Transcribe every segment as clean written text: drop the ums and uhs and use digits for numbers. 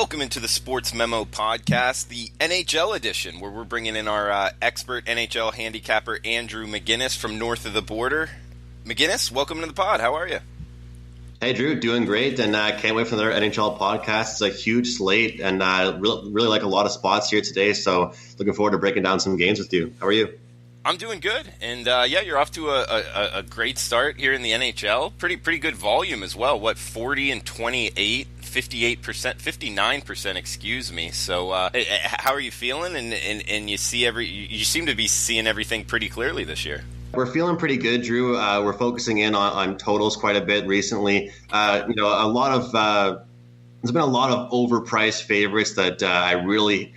Welcome into the Sportsmemo podcast, the NHL edition, where we're bringing in our expert NHL handicapper, Andrew McInnis from north of the border. McInnis, welcome to the pod. How are you? Hey, Drew, doing great, and can't wait for another NHL podcast. It's a huge slate, and really like a lot of spots here today, so looking forward to breaking down some games with you. How are you? I'm doing good, and you're off to a great start here in the NHL. Pretty good volume as well. 40 and 28, 58%, 59%, excuse me. So how are you feeling? And you seem to be seeing everything pretty clearly this year. We're feeling pretty good, Drew. We're focusing in on totals quite a bit recently. There's been a lot of overpriced favorites that I really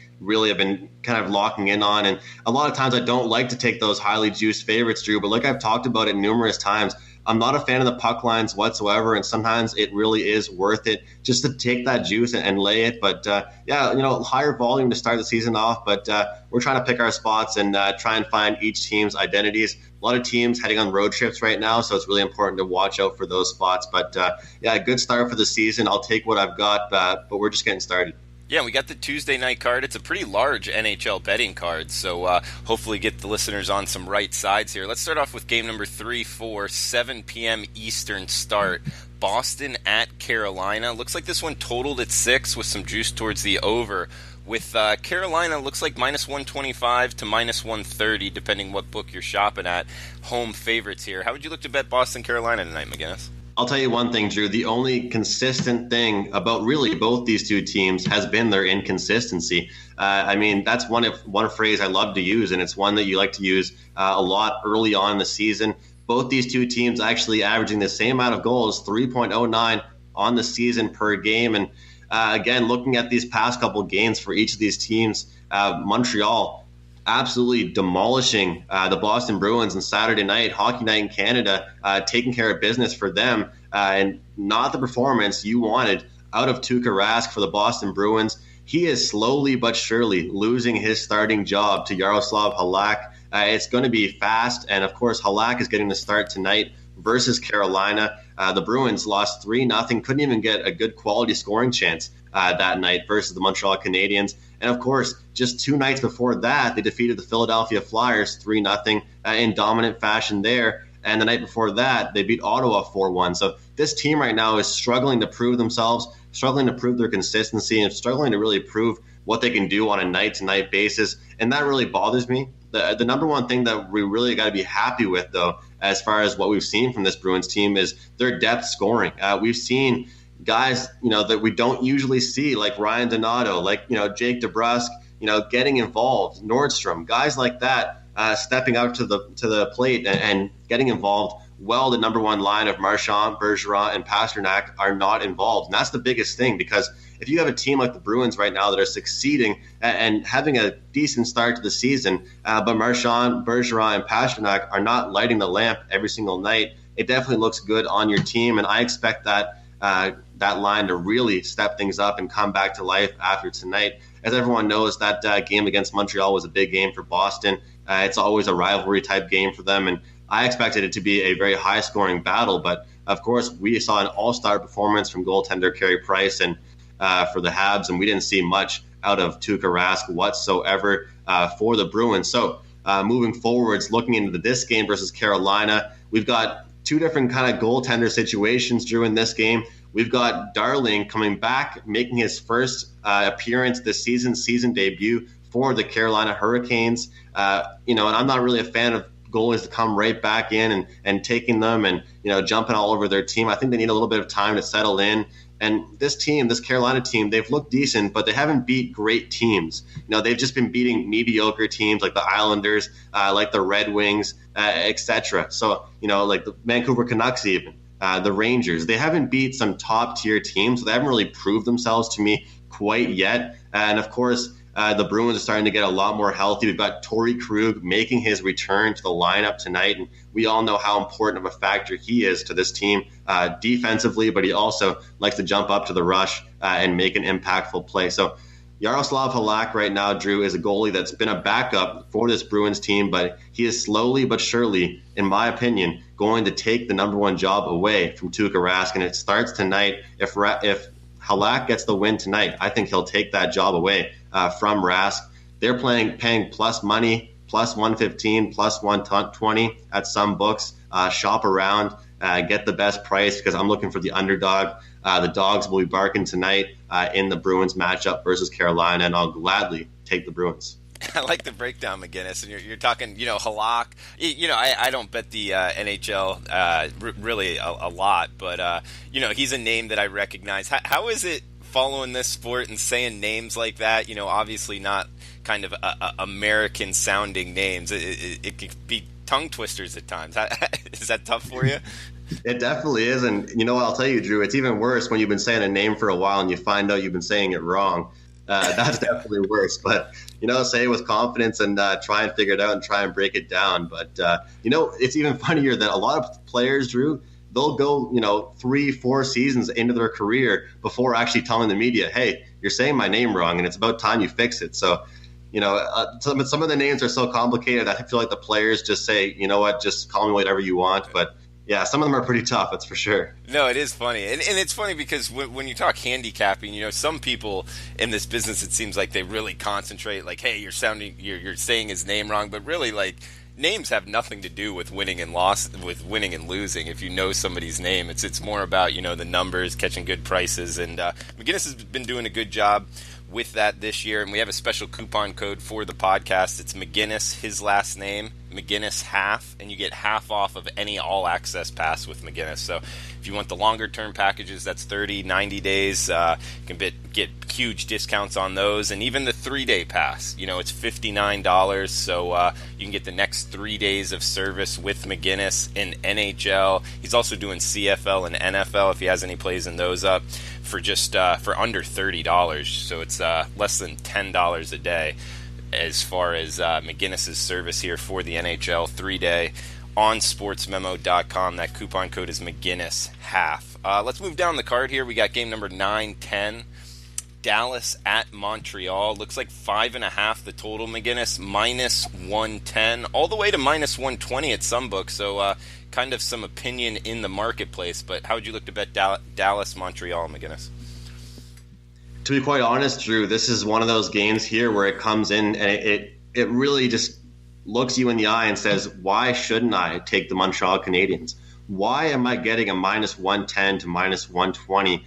have been kind of locking in on. And a lot of times I don't like to take those highly juiced favorites, Drew, but like I've talked about it numerous times, I'm not a fan of the puck lines whatsoever. And sometimes it really is worth it just to take that juice and lay it. But higher volume to start the season off. But we're trying to pick our spots and try and find each team's identities. A lot of teams heading on road trips right now, so it's really important to watch out for those spots. But a good start for the season. I'll take what I've got, but we're just getting started. Yeah, we got the Tuesday night card. It's a pretty large NHL betting card, so hopefully get the listeners on some right sides here. Let's start off with game number 3 for 7 p.m. Eastern start. Boston at Carolina. Looks like this one totaled at 6 with some juice towards the over. With Carolina, looks like minus 125 to minus 130, depending what book you're shopping at. Home favorites here. How would you look to bet Boston, Carolina tonight, McInnis? I'll tell you one thing, Drew. The only consistent thing about really both these two teams has been their inconsistency. That's one phrase I love to use, and it's one that you like to use a lot early on in the season. Both these two teams actually averaging the same amount of goals, 3.09 on the season per game. And again, looking at these past couple games for each of these teams, Montreal absolutely demolishing the Boston Bruins on Saturday night, Hockey Night in Canada, taking care of business for them, and not the performance you wanted out of Tuukka Rask for the Boston Bruins. He is slowly but surely losing his starting job to Yaroslav Halak. It's going to be fast, and of course Halak is getting the start tonight versus Carolina. The Bruins lost 3-0, couldn't even get a good quality scoring chance that night versus the Montreal Canadiens. And of course, just 2 nights before that, they defeated the Philadelphia Flyers 3-0 in dominant fashion there. And the night before that, they beat Ottawa 4-1. So this team right now is struggling to prove themselves, struggling to prove their consistency, and struggling to really prove what they can do on a night-to-night basis. And that really bothers me. The number one thing that we really got to be happy with, though, as far as what we've seen from this Bruins team, is their depth scoring. We've seen guys, that we don't usually see, like Ryan Donato, like, Jake DeBrusk, getting involved, Nordstrom, guys like that, stepping out to the plate and getting involved. Well, the number one line of Marchand, Bergeron, and Pasternak are not involved. And that's the biggest thing, because if you have a team like the Bruins right now that are succeeding and having a decent start to the season, but Marchand, Bergeron, and Pasternak are not lighting the lamp every single night, it definitely looks good on your team. And I expect that line to really step things up and come back to life after tonight. As everyone knows, that game against Montreal was a big game for Boston. It's always a rivalry type game for them, and I expected it to be a very high scoring battle. But of course, we saw an all-star performance from goaltender Carey Price and for the Habs, and we didn't see much out of Tuukka Rask whatsoever for the Bruins. So moving forwards, looking into this game versus Carolina, we've got two different kind of goaltender situations, Drew, in this game. We've got Darling coming back, making his first appearance this season debut for the Carolina Hurricanes. And I'm not really a fan of goalies to come right back in and taking them and, jumping all over their team. I think they need a little bit of time to settle in. And this Carolina team, they've looked decent, but they haven't beat great teams. They've just been beating mediocre teams like the Islanders, like the Red Wings, etc. So, like the Vancouver Canucks even, the Rangers. They haven't beat some top-tier teams, so they haven't really proved themselves to me quite yet. And, of course, the Bruins are starting to get a lot more healthy. We've got Torrey Krug making his return to the lineup tonight, and we all know how important of a factor he is to this team defensively, but he also likes to jump up to the rush and make an impactful play. So Yaroslav Halak right now, Drew, is a goalie that's been a backup for this Bruins team, but he is slowly but surely, in my opinion, going to take the number one job away from Tuukka Rask, and it starts tonight. If Halak gets the win tonight, I think he'll take that job away from Rask. They're paying plus money, plus 115, plus 120 at some books. Shop around, get the best price because I'm looking for the underdog. The dogs will be barking tonight in the Bruins matchup versus Carolina, and I'll gladly take the Bruins. I like the breakdown, McInnis, and you're talking, Halak. I don't bet the NHL really a lot, but he's a name that I recognize. How is it following this sport and saying names like that? Obviously not kind of American sounding names. It can be tongue twisters at times. Is that tough for you? It definitely is, and I'll tell you, Drew, it's even worse when you've been saying a name for a while and you find out you've been saying it wrong. That's definitely worse. But, say it with confidence and try and figure it out and try and break it down. But, it's even funnier that a lot of players, Drew, they'll go, 3-4 seasons into their career before actually telling the media, hey, you're saying my name wrong and it's about time you fix it. So, some of the names are so complicated. I feel like the players just say, you know what, just call me whatever you want. But yeah, some of them are pretty tough, that's for sure. No, it is funny. And it's funny because when you talk handicapping, some people in this business, it seems like they really concentrate, like, hey, you're saying his name wrong. But really, like, names have nothing to do with winning and losing. If you know somebody's name, it's more about, the numbers, catching good prices. And McInnis has been doing a good job with that this year, and we have a special coupon code for the podcast. It's McInnis, his last name, McInnis half, and you get half off of any all-access pass with McInnis. So if you want the longer-term packages, that's 30, 90 days. You can get huge discounts on those, and even the 3-day pass. It's $59, so you can get the next 3 days of service with McInnis in NHL. He's also doing CFL and NFL if he has any plays in those up for just for under $30. So it's less than $10 a day as far as McInnis' service here for the NHL 3-day on sportsmemo.com. That coupon code is McInnis half. Let's move down the card here. We got game number 9-10. Dallas at Montreal. Looks like 5.5 the total, McInnis. Minus 110. All the way to minus 120 at some books. So kind of some opinion in the marketplace. But how would you look to bet Dallas, Montreal, McInnis? To be quite honest, Drew, this is one of those games here where it comes in and it really just looks you in the eye and says, why shouldn't I take the Montreal Canadiens? Why am I getting a minus 110 to minus 120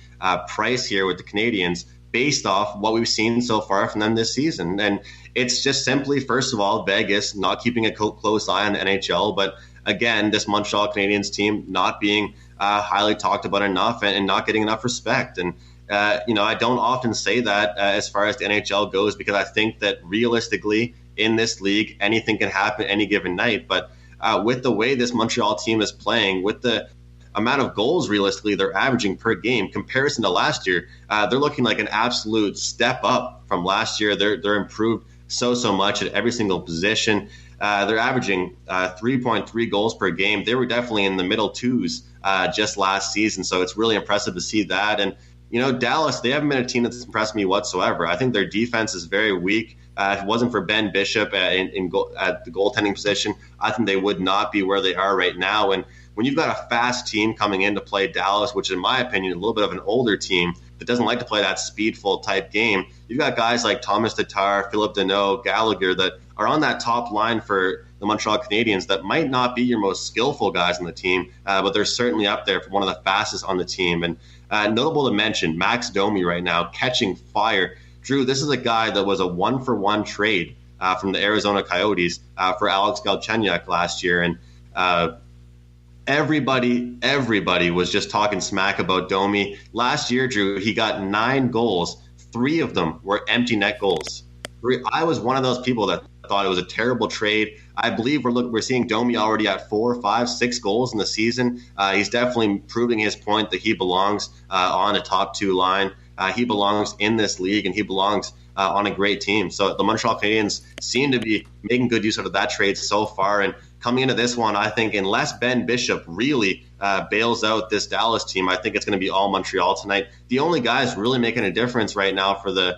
price here with the Canadiens based off what we've seen so far from them this season? And it's just simply, first of all, Vegas not keeping a close eye on the NHL, but again, this Montreal Canadiens team not being highly talked about enough and not getting enough respect. And I don't often say that as far as the NHL goes, because I think that realistically in this league, anything can happen any given night. But with the way this Montreal team is playing, with the amount of goals realistically they're averaging per game comparison to last year, they're looking like an absolute step up from last year. They're improved so much at every single position. They're averaging 3.3 goals per game. They were definitely in the middle twos just last season. So it's really impressive to see that. And Dallas, they haven't been a team that's impressed me whatsoever. I think their defense is very weak. If it wasn't for Ben Bishop at the goaltending position, I think they would not be where they are right now. And when you've got a fast team coming in to play Dallas, which in my opinion, a little bit of an older team that doesn't like to play that speedful type game, you've got guys like Thomas Tatar, Philip Deneau, Gallagher that are on that top line for the Montreal Canadiens that might not be your most skillful guys on the team, but they're certainly up there for one of the fastest on the team. And notable to mention, Max Domi right now catching fire. Drew, this is a guy that was a 1-for-1 trade from the Arizona Coyotes for Alex Galchenyuk last year. And everybody was just talking smack about Domi. Last year, Drew, he got 9 goals. 3 of them were empty net goals. I was one of those people that thought it was a terrible trade. I believe we're seeing Domi already at 4, 5, 6 goals in the season. He's definitely proving his point that he belongs on a top 2 line. He belongs in this league, and he belongs on a great team. So the Montreal Canadiens seem to be making good use of that trade so far. And coming into this one, I think unless Ben Bishop really bails out this Dallas team, I think it's going to be all Montreal tonight. The only guys really making a difference right now for the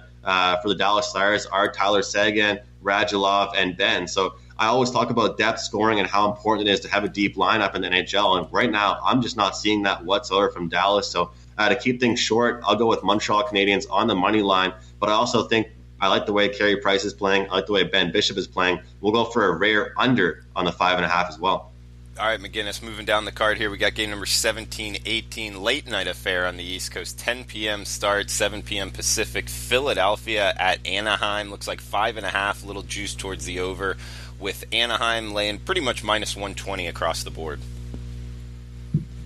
Dallas Stars are Tyler Seguin, Radulov, and Ben. So I always talk about depth scoring and how important it is to have a deep lineup in the NHL. And right now, I'm just not seeing that whatsoever from Dallas. So To keep things short, I'll go with Montreal Canadiens on the money line, but I also think I like the way Carey Price is playing. I like the way Ben Bishop is playing. We'll go for a rare under on the 5.5 as well. All right, McInnis, moving down the card here, we got game number 17-18, late night affair on the East Coast, 10 p.m. start, 7 p.m. Pacific, Philadelphia at Anaheim. Looks like 5.5, little juice towards the over, with Anaheim laying pretty much minus 120 across the board.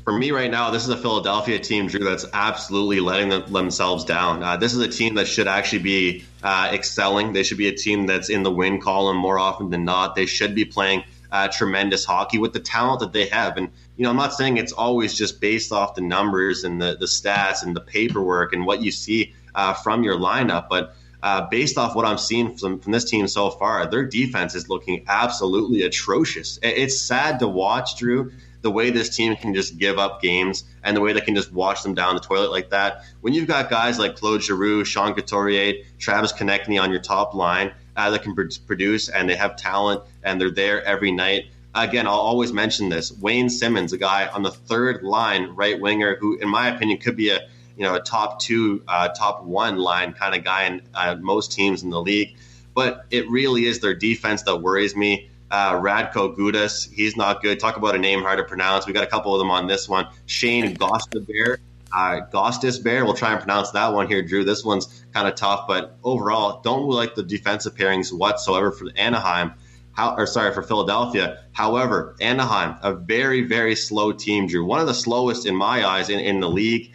For me right now, this is a Philadelphia team, Drew, that's absolutely letting themselves down. This is a team that should actually be excelling. They should be a team that's in the win column more often than not. They should be playing tremendous hockey with the talent that they have. And, I'm not saying it's always just based off the numbers and the stats and the paperwork and what you see from your lineup, but based off what I'm seeing from this team so far, their defense is looking absolutely atrocious. It's sad to watch, Drew, the way this team can just give up games and the way they can just wash them down the toilet like that. When you've got guys like Claude Giroux, Sean Couturier, Travis Konechny on your top line that can produce, and they have talent and they're there every night. Again, I'll always mention this. Wayne Simmons, a guy on the third line right winger who, in my opinion, could be a top two, top one line kind of guy in most teams in the league. But it really is their defense that worries me. Radko Gudas, he's not good. Talk about a name hard to pronounce. We got a couple of them on this one. Shane Gostisbehere. We'll try and pronounce that one here, Drew. This one's kind of tough, but overall, don't really like the defensive pairings whatsoever for for Philadelphia. However, Anaheim, a very, very slow team, Drew. One of the slowest in my eyes in the league.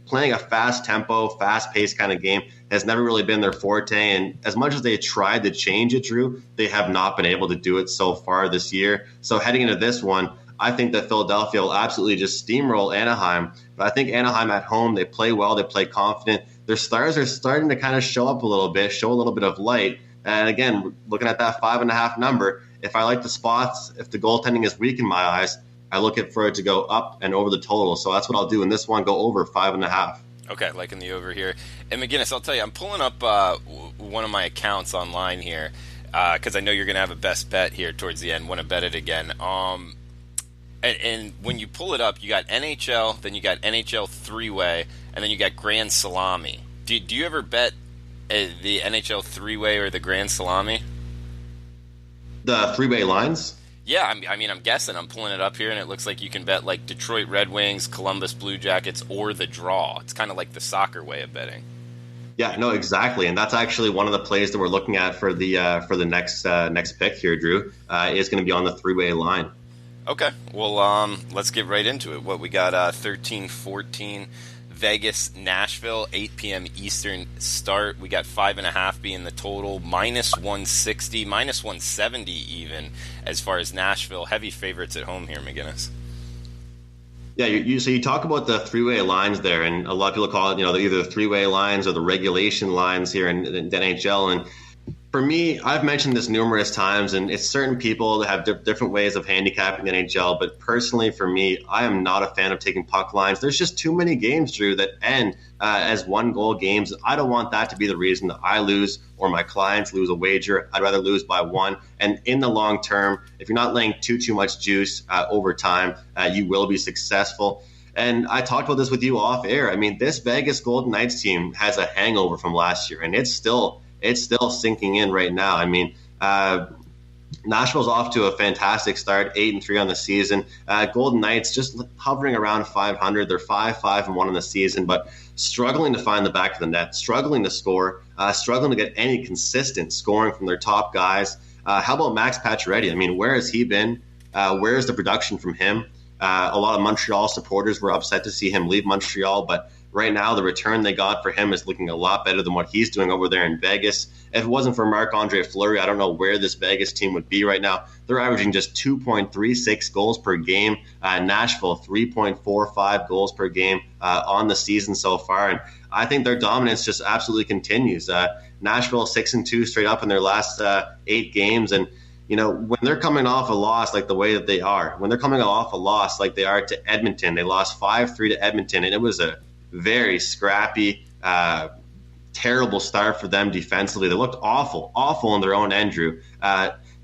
Playing a fast tempo, fast paced kind of game has never really been their forte. And as much as they tried to change it, Drew, they have not been able to do it so far this year. So heading into this one, I think that Philadelphia will absolutely just steamroll Anaheim. But I think Anaheim at home, they play well, they play confident. Their stars are starting to kind of show up a little bit, show a little bit of light. And again, looking at that 5.5 number, if I like the spots, if the goaltending is weak in my eyes, I look for it to go up and over the total. So that's what I'll do in this one, go over 5.5. Okay, liking the over here. And McInnis, I'll tell you, I'm pulling up one of my accounts online here because I know you're going to have a best bet here towards the end. Want to bet it again. And when you pull it up, you got NHL, then you got NHL three-way, and then you got Grand Salami. Do you ever bet the NHL three-way or the Grand Salami? The three-way lines? Yeah, I'm guessing. I'm pulling it up here, and it looks like you can bet like Detroit Red Wings, Columbus Blue Jackets, or the draw. It's kind of like the soccer way of betting. Yeah, no, exactly, and that's actually one of the plays that we're looking at for the next pick here, Drew. Is going to be on the three-way line. Okay, well, let's get right into it. What we got? 13-14. Vegas, Nashville, 8 p.m. Eastern start. We got 5.5 being the total, minus 160, minus 170 even, as far as Nashville. Heavy favorites at home here, McInnis. Yeah, so you talk about the three-way lines there, and a lot of people call it, either the three-way lines or the regulation lines here in the NHL. And for me, I've mentioned this numerous times, and it's certain people that have different ways of handicapping the NHL. But personally, for me, I am not a fan of taking puck lines. There's just too many games, Drew, that end as one-goal games. I don't want that to be the reason that I lose or my clients lose a wager. I'd rather lose by one. And in the long term, if you're not laying too much juice over time, you will be successful. And I talked about this with you off air. I mean, this Vegas Golden Knights team has a hangover from last year, and it's still sinking in right now. I mean, Nashville's off to a fantastic start, 8-3 on the season. Golden Knights just hovering around 500. They're 5-1 on the season, but struggling to find the back of the net, struggling to score, struggling to get any consistent scoring from their top guys. How about Max Pacioretty? I mean, where has he been? Where is the production from him? A lot of Montreal supporters were upset to see him leave Montreal, but right now, the return they got for him is looking a lot better than what he's doing over there in Vegas. If it wasn't for Marc-Andre Fleury, I don't know where this Vegas team would be right now. They're averaging just 2.36 goals per game. Nashville, 3.45 goals per game on the season so far. And I think their dominance just absolutely continues. Nashville 6-2 straight up in their last 8 games. And when they're coming off a loss like the way that they are, when they're coming off a loss like they are to Edmonton, they lost 5-3 to Edmonton, and it was a very scrappy, terrible start for them defensively. They looked awful in their own end, Drew.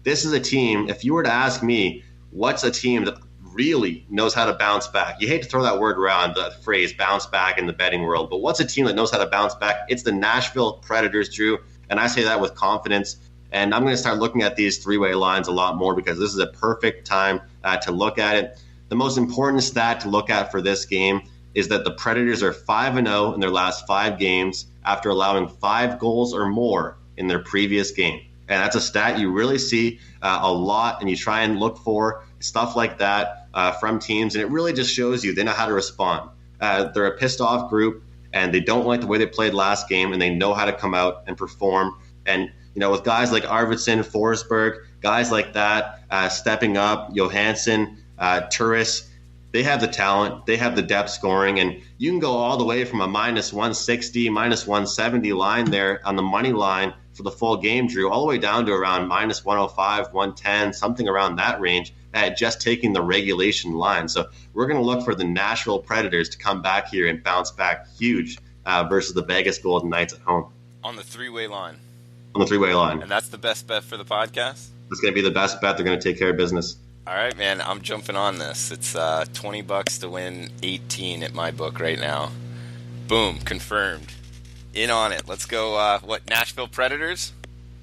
This is a team, if you were to ask me, what's a team that really knows how to bounce back? You hate to throw that word around, the phrase bounce back in the betting world, but what's a team that knows how to bounce back? It's the Nashville Predators, Drew, and I say that with confidence. And I'm going to start looking at these three-way lines a lot more because this is a perfect time to look at it. The most important stat to look at for this game is that the Predators are 5-0 in their last 5 games after allowing 5 goals or more in their previous game. And that's a stat you really see a lot, and you try and look for stuff like that from teams, and it really just shows you they know how to respond. They're a pissed-off group, and they don't like the way they played last game, and they know how to come out and perform. And, with guys like Arvidsson, Forsberg, guys like that stepping up, Johansson, Turris, they have the talent, they have the depth scoring, and you can go all the way from a minus 160, minus 170 line there on the money line for the full game, Drew, all the way down to around minus 105, 110, something around that range, just taking the regulation line. So we're going to look for the Nashville Predators to come back here and bounce back huge versus the Vegas Golden Knights at home. On the three-way line. On the three-way line. And that's the best bet for the podcast? It's going to be the best bet. They're going to take care of business. All right, man, I'm jumping on this. It's $20 to win 18 at my book right now. Boom, confirmed. In on it. Let's go, Nashville Predators?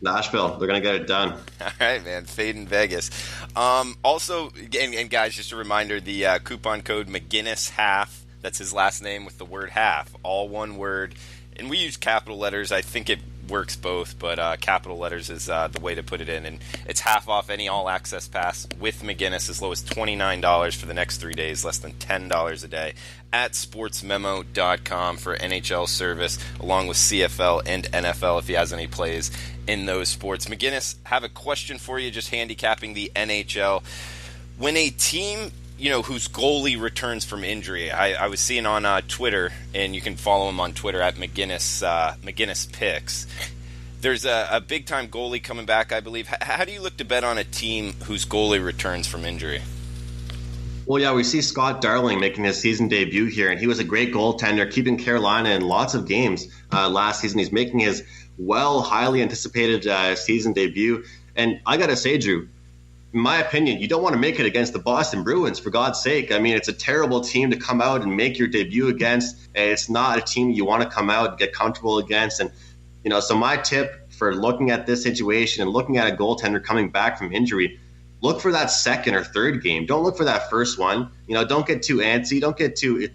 Nashville. They're going to get it done. All right, man. Fading Vegas. Also, and guys, just a reminder, the coupon code McInnis half, that's his last name with the word half, all one word. And we use capital letters. I think it works both, but capital letters is the way to put it in. And it's half off any all-access pass with McInnis, as low as $29 for the next 3 days, less than $10 a day at sportsmemo.com for NHL service, along with CFL and NFL if he has any plays in those sports. McInnis, have a question for you, just handicapping the NHL. When a team whose goalie returns from injury. I was seeing on Twitter, and you can follow him on Twitter at McInnis Picks. There's a big-time goalie coming back, I believe. How do you look to bet on a team whose goalie returns from injury? Well, yeah, we see Scott Darling making his season debut here, and he was a great goaltender, keeping Carolina in lots of games last season. He's making his highly anticipated season debut. And I got to say, Drew, in my opinion, you don't want to make it against the Boston Bruins, for God's sake. I mean, it's a terrible team to come out and make your debut against. It's not a team you want to come out and get comfortable against. And, so my tip for looking at this situation and looking at a goaltender coming back from injury, look for that second or third game. Don't look for that first one. Don't get too antsy. Don't get too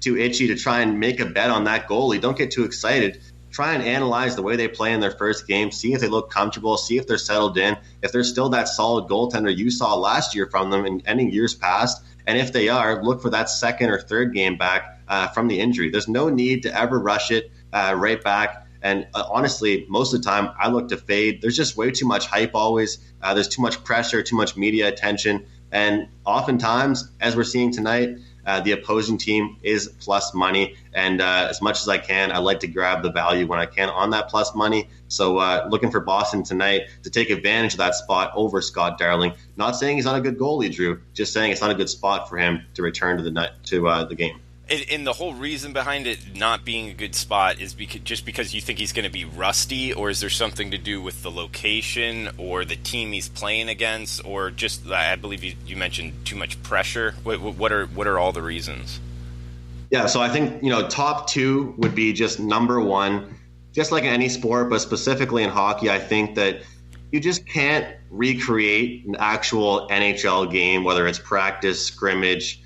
itchy to try and make a bet on that goalie. Don't get too excited. Try and analyze the way they play in their first game, see if they look comfortable, see if they're settled in, if they're still that solid goaltender you saw last year from them and ending years past. And if they are, look for that second or third game back from the injury. There's no need to ever rush it right back. And honestly, most of the time, I look to fade. There's just way too much hype always. There's too much pressure, too much media attention. And oftentimes, as we're seeing tonight, the opposing team is plus money, and as much as I can, I like to grab the value when I can on that plus money. So looking for Boston tonight to take advantage of that spot over Scott Darling. Not saying he's not a good goalie, Drew. Just saying it's not a good spot for him to return to the game. And the whole reason behind it not being a good spot is because you think he's going to be rusty, or is there something to do with the location or the team he's playing against, or just, I believe you mentioned too much pressure? What are all the reasons? Yeah, so I think, top two would be just number one, just like in any sport, but specifically in hockey, I think that you just can't recreate an actual NHL game, whether it's practice, scrimmage,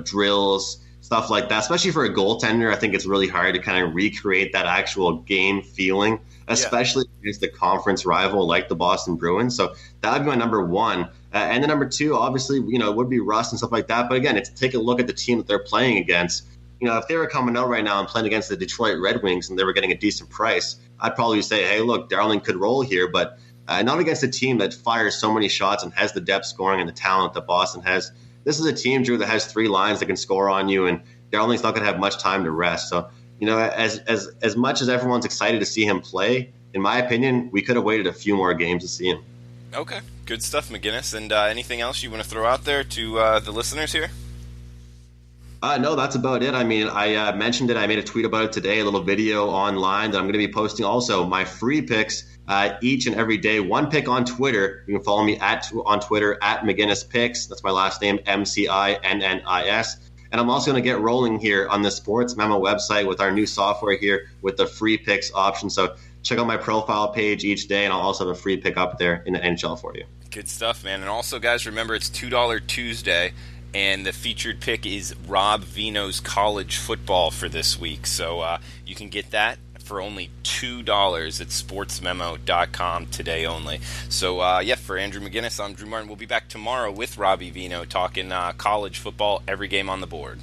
drills, stuff like that, especially for a goaltender. I think it's really hard to kind of recreate that actual game feeling, especially against the conference rival like the Boston Bruins. So that would be my number one. And then number two, obviously, it would be rust and stuff like that. But again, it's take a look at the team that they're playing against. If they were coming out right now and playing against the Detroit Red Wings and they were getting a decent price, I'd probably say, hey, look, Darling could roll here, but not against a team that fires so many shots and has the depth scoring and the talent that Boston has. This is a team, Drew, that has 3 lines that can score on you, and Darling's not going to have much time to rest. So, as much as everyone's excited to see him play, in my opinion, we could have waited a few more games to see him. Okay, good stuff, McInnis. And anything else you want to throw out there to the listeners here? No, that's about it. I mean, I mentioned it. I made a tweet about it today, a little video online that I'm going to be posting also. My free picks each and every day. One pick on Twitter. You can follow me on Twitter at McInnis Picks. That's my last name, McInnis. And I'm also going to get rolling here on the Sportsmemo website with our new software here with the free picks option. So check out my profile page each day, and I'll also have a free pick up there in the NHL for you. Good stuff, man. And also, guys, remember it's $2 Tuesday, and the featured pick is Rob Vino's college football for this week. So you can get that for only $2 at sportsmemo.com today only. So, for Andrew McInnis, I'm Drew Martin. We'll be back tomorrow with Robbie Vino talking college football, every game on the board.